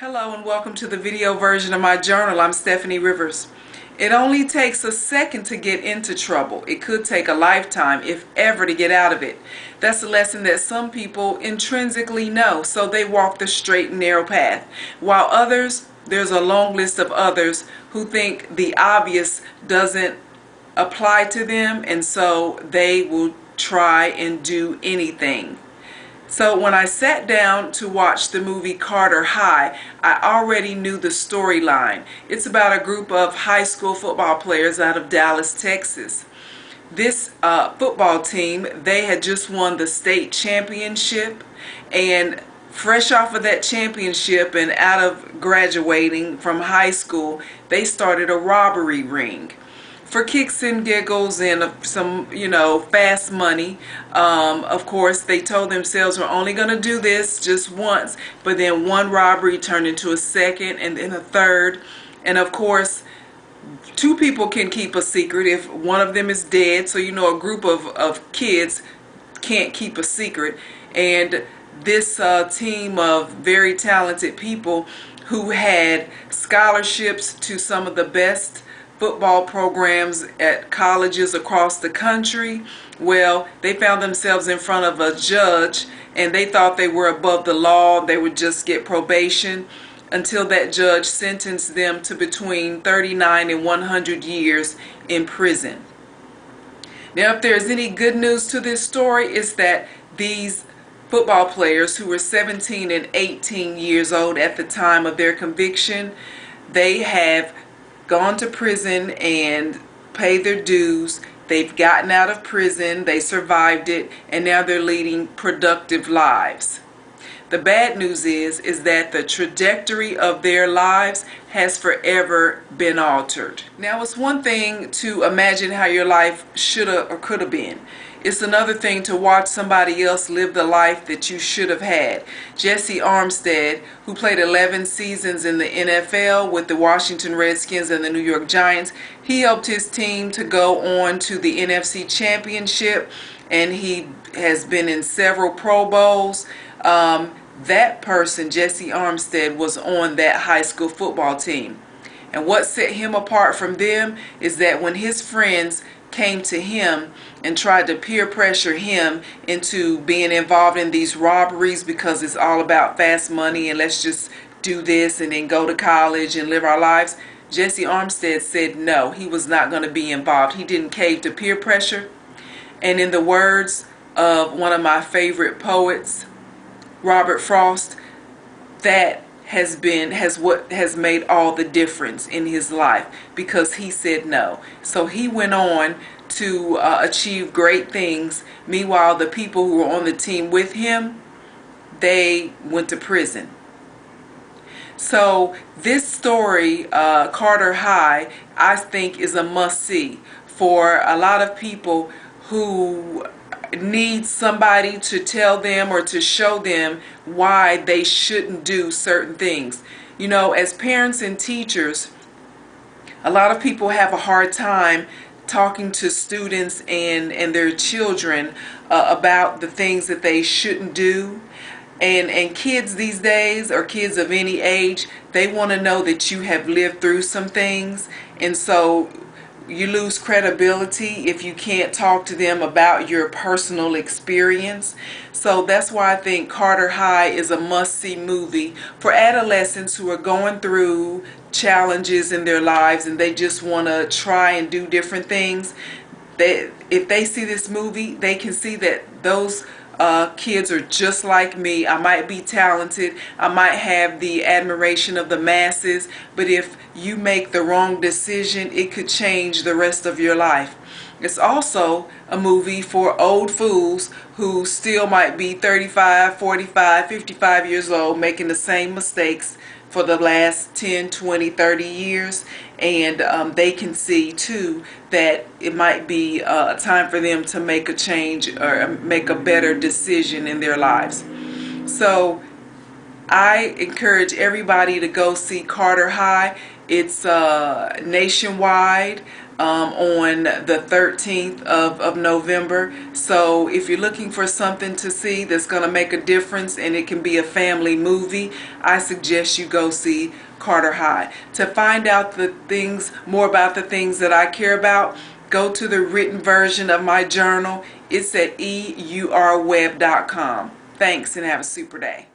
Hello and welcome to the video version of my journal. I'm Stephanie Rivers. It only takes a second to get into trouble. It could take a lifetime, if ever, to get out of it. That's a lesson that some people intrinsically know, so they walk the straight and narrow path. While others, there's a long list of others who think the obvious doesn't apply to them, and so they will try and do anything. So when I sat down to watch the movie Carter High, I already knew the storyline. It's about a group of high school football players out of Dallas, Texas. This football team, they had just won the state championship, and fresh off of that championship and out of graduating from high school, they started a robbery ring for kicks and giggles and some, fast money. Of course, they told themselves we're only going to do this just once, but then one robbery turned into a second and then a third. And of course, two people can keep a secret if one of them is dead. So, a group of kids can't keep a secret. And this team of very talented people who had scholarships to some of the best football programs at colleges across the country, well, they found themselves in front of a judge and they thought they were above the law. They would just get probation until that judge sentenced them to between 39 and 100 years in prison. Now, if there's any good news to this story, it's that these football players who were 17 and 18 years old at the time of their conviction, they have gone to prison and paid their dues. They've gotten out of prison, they survived it, and now they're leading productive lives. The bad news is that the trajectory of their lives has forever been altered. Now, it's one thing to imagine how your life should have or could have been. It's another thing to watch somebody else live the life that you should have had. Jesse Armstead, who played 11 seasons in the NFL with the Washington Redskins and the New York Giants, he helped his team to go on to the NFC Championship, and he has been in several Pro Bowls. That person, Jesse Armstead, was on that high school football team. And what set him apart from them is that when his friends came to him and tried to peer pressure him into being involved in these robberies because it's all about fast money and let's just do this and then go to college and live our lives, Jesse Armstead said no, he was not going to be involved. He didn't cave to peer pressure. And in the words of one of my favorite poets, Robert Frost, that has what has made all the difference in his life, because he said no. So he went on to achieve great things. Meanwhile, the people who were on the team with him, they went to prison. So this story, Carter High, I think is a must-see for a lot of people who need somebody to tell them or to show them why they shouldn't do certain things. As parents and teachers, a lot of people have a hard time talking to students and their children about the things that they shouldn't do. And kids these days, or kids of any age, they want to know that you have lived through some things. And so you lose credibility if you can't talk to them about your personal experience. So that's why I think Carter High is a must-see movie for adolescents who are going through challenges in their lives and they just want to try and do different things. If they see this movie, they can see that those kids are just like me. I might be talented, I might have the admiration of the masses, but if you make the wrong decision, it could change the rest of your life. It's also a movie for old fools who still might be 35, 45, 55 years old making the same mistakes for the last 10, 20, 30 years, and they can see too that it might be a time for them to make a change or make a better decision in their lives. So I encourage everybody to go see Carter High. It's nationwide on the 13th of November. So if you're looking for something to see that's going to make a difference and it can be a family movie, I suggest you go see Carter High. To find out more about the things that I care about, go to the written version of my journal. It's at eurweb.com. Thanks and have a super day.